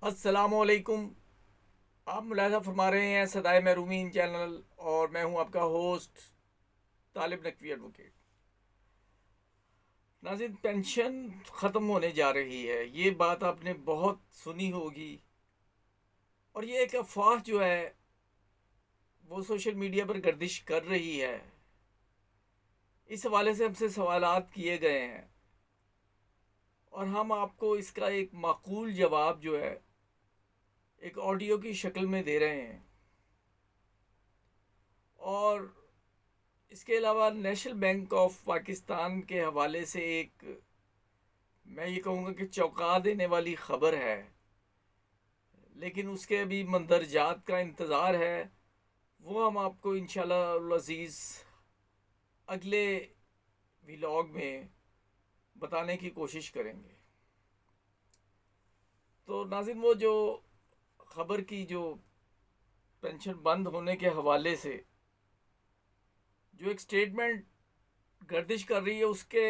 السلام علیکم. آپ ملاحظہ فرما رہے ہیں صدائے محرومین چینل، اور میں ہوں آپ کا ہوسٹ طالب نقوی ایڈوکیٹ. ناظرین، پینشن ختم ہونے جا رہی ہے، یہ بات آپ نے بہت سنی ہوگی، اور یہ ایک افواہ جو ہے وہ سوشل میڈیا پر گردش کر رہی ہے. اس حوالے سے ہم سے سوالات کیے گئے ہیں، اور ہم آپ کو اس کا ایک معقول جواب جو ہے ایک آڈیو کی شکل میں دے رہے ہیں. اور اس کے علاوہ نیشنل بینک آف پاکستان کے حوالے سے ایک، میں یہ کہوں گا کہ چونکا دینے والی خبر ہے، لیکن اس کے ابھی مندرجات کا انتظار ہے. وہ ہم آپ کو انشاءاللہ العزیز اگلے ولاگ میں بتانے کی کوشش کریں گے. تو ناظرین، وہ جو خبر کی جو پینشن بند ہونے کے حوالے سے جو ایک سٹیٹمنٹ گردش کر رہی ہے، اس کے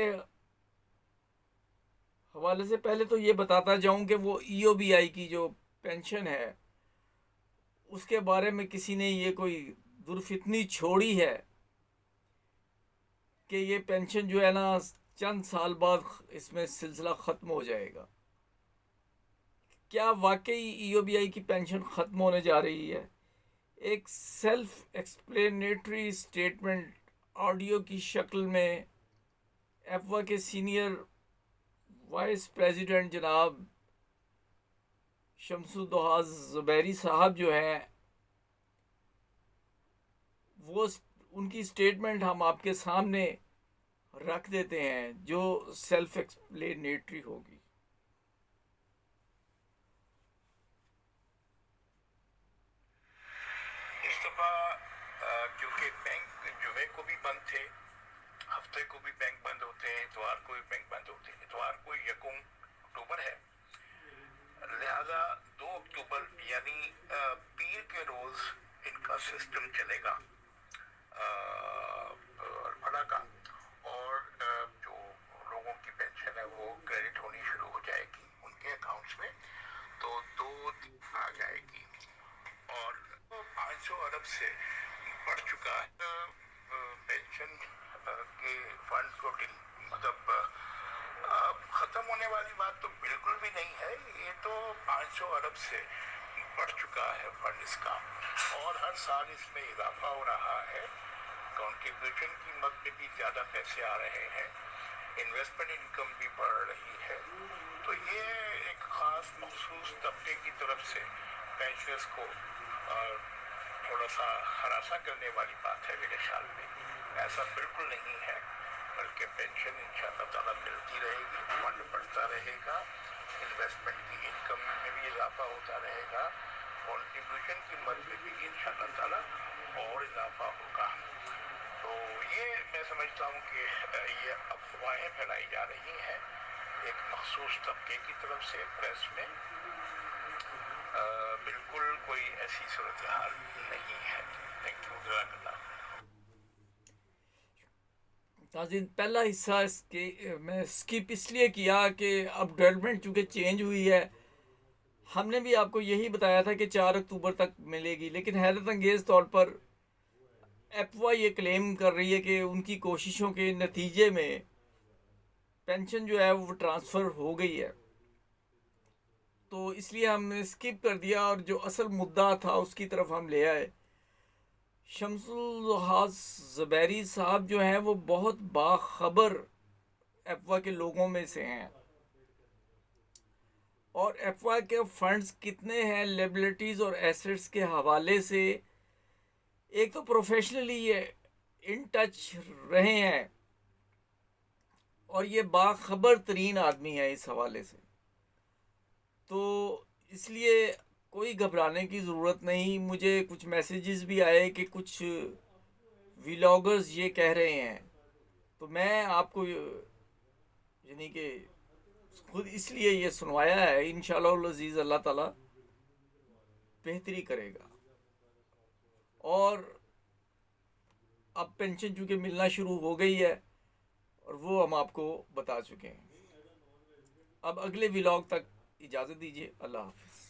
حوالے سے پہلے تو یہ بتاتا جاؤں کہ وہ ای او بی آئی کی جو پینشن ہے اس کے بارے میں کسی نے یہ کوئی درفتنی چھوڑی ہے کہ یہ پینشن جو ہے نا چند سال بعد اس میں سلسلہ ختم ہو جائے گا. کیا واقعی ای او بی آئی کی پینشن ختم ہونے جا رہی ہے؟ ایک سیلف ایکسپلینیٹری سٹیٹمنٹ آڈیو کی شکل میں ایفوا کے سینئر وائس پریزیڈنٹ جناب شمس الدحا زبیری صاحب جو ہیں، وہ ان کی سٹیٹمنٹ ہم آپ کے سامنے رکھ دیتے ہیں جو سیلف ایکسپلینیٹری ہوگی. اس دفعہ کیونکہ بینک جمعے کو بھی بند تھے، ہفتے کو بھی بینک بند ہوتے ہیں، اتوار کو بھی بینک بند ہوتے ہیں. اتوار کو 1 اکتوبر ہے، لہذا 2 اکتوبر یعنی پیر کے روز ان کا سسٹم چلے گا بڑا کا، اور جو لوگوں کی پینشن ہے وہ کریڈٹ ہونی شروع ہو جائے گی ان کے اکاؤنٹس میں. تو 2 آ جائے گی، اور 500 ارب سے بڑھ چکا ہے پینشن کے فنڈ کو. مطلب ختم ہونے والی بات تو بالکل بھی نہیں ہے، یہ تو 500 ارب سے بڑھ چکا ہے فنڈ اس کا، اور ہر سال اس میں اضافہ ہو رہا ہے. کنٹریبیوشن کی مد میں بھی زیادہ پیسے آ رہے ہیں، انویسٹمنٹ انکم بھی بڑھ رہی ہے. تو یہ ایک خاص مخصوص طبقے کی طرف سے پینشنرز کو تھوڑا سا ہراساں کرنے والی بات ہے میرے خیال میں. ایسا بالکل نہیں ہے، بلکہ پینشن انشاءاللہ تعالیٰ ملتی رہے گی، فنڈ بڑھتا رہے گا، انویسٹمنٹ کی انکم میں بھی اضافہ ہوتا رہے گا، کنٹریبیوشن کی مد میں بھی انشاءاللہ تعالیٰ اور اضافہ ہوگا. تو یہ میں سمجھتا ہوں کہ یہ افواہیں پھیلائی جا رہی ہیں ایک مخصوص طبقے کی طرف سے پریس میں. بالکل کوئی ایسی صورتحال نہیں ہے. تھینک یو، جزاک اللہ. ناظرین، پہلا حصہ اس کے میں سکپ اس لیے کیا کہ اب ڈیولپمنٹ چونکہ چینج ہوئی ہے. ہم نے بھی آپ کو یہی بتایا تھا کہ 4 اکتوبر تک ملے گی، لیکن حیرت انگیز طور پر ایپوا یہ کلیم کر رہی ہے کہ ان کی کوششوں کے نتیجے میں پینشن جو ہے وہ ٹرانسفر ہو گئی ہے. تو اس لیے ہم نے سکپ کر دیا، اور جو اصل مدعا تھا اس کی طرف ہم لے آئے. شمس الضحا زبیری صاحب جو ہیں وہ بہت باخبر ایپوا کے لوگوں میں سے ہیں، اور ایپوا کے فنڈز کتنے ہیں لیبلٹیز اور ایسٹس کے حوالے سے ایک تو پروفیشنلی یہ ان ٹچ رہے ہیں، اور یہ باخبر ترین آدمی ہے اس حوالے سے. تو اس لیے کوئی گھبرانے کی ضرورت نہیں. مجھے کچھ میسیجز بھی آئے کہ کچھ ولاگرز یہ کہہ رہے ہیں، تو میں آپ کو یعنی کہ خود اس لیے یہ سنوایا ہے. انشاءاللہ العزیز اللہ تعالیٰ بہتری کرے گا، اور اب پینشن چونکہ ملنا شروع ہو گئی ہے اور وہ ہم آپ کو بتا چکے ہیں. اب اگلے ولاگ تک اجازت دیجیے. اللہ حافظ.